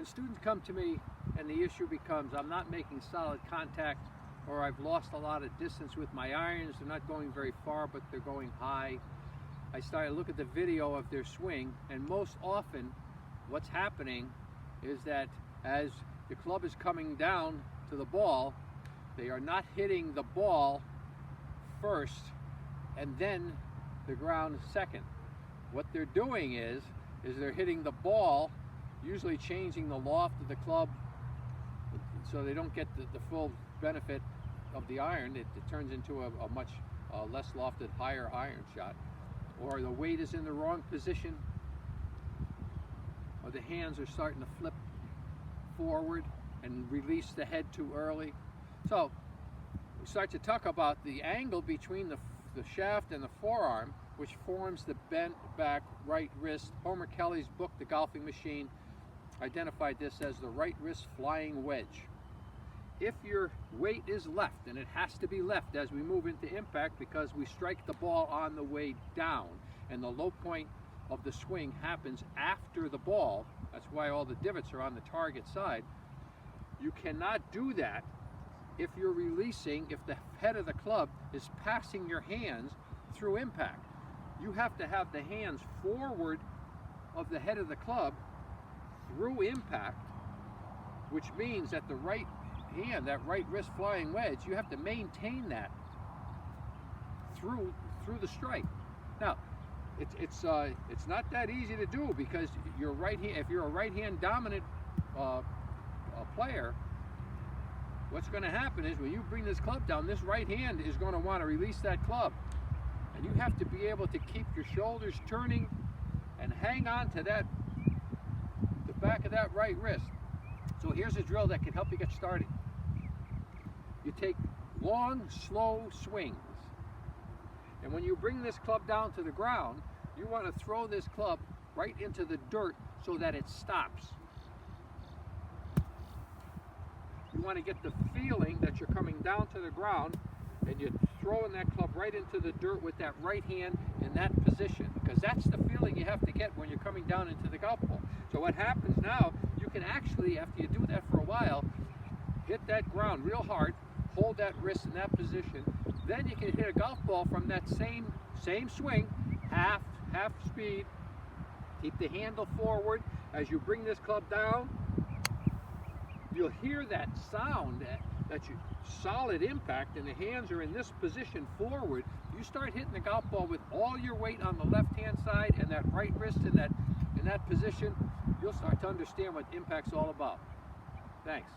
When students come to me and the issue becomes I'm not making solid contact, or I've lost a lot of distance with my irons, they're not going very far but they're going high, I start to look at the video of their swing, and most often what's happening is that as the club is coming down to the ball, they are not hitting the ball first and then the ground second. What they're doing is they're hitting the ball, usually changing the loft of the club so they don't get the full benefit of the iron. It turns into a much less lofted, higher iron shot. Or the weight is in the wrong position, or the hands are starting to flip forward and release the head too early. So we start to talk about the angle between the shaft and the forearm, which forms the bent back right wrist. Homer Kelly's book, The Golfing Machine, identified this as the right wrist flying wedge. If your weight is left, and it has to be left as we move into impact because we strike the ball on the way down, and the low point of the swing happens after the ball, that's why all the divots are on the target side, you cannot do that if you're releasing, if the head of the club is passing your hands through impact. You have to have the hands forward of the head of the club through impact, which means that the right hand, that right wrist flying wedge, you have to maintain that through the strike. Now, it's not that easy to do, because your right hand, if you're a right hand dominant player, what's going to happen is when you bring this club down, this right hand is going to want to release that club, and you have to be able to keep your shoulders turning and hang on to the back of that right wrist. So here's a drill that can help you get started. You take long, slow swings, and when you bring this club down to the ground, you want to throw this club right into the dirt so that it stops. You want to get the feeling that you're coming down to the ground and you're throwing that club right into the dirt with that right hand in that position, because that's the feeling you have to get when you're coming down into the golf ball. So what happens now, you can actually, after you do that for a while, hit that ground real hard, hold that wrist in that position, then you can hit a golf ball from that same swing, half speed, keep the handle forward. As you bring this club down, you'll hear that sound, that you solid impact, and the hands are in this position forward. You start hitting the golf ball with all your weight on the left hand side and that right wrist in that position, you'll start to understand what impact's all about. Thanks.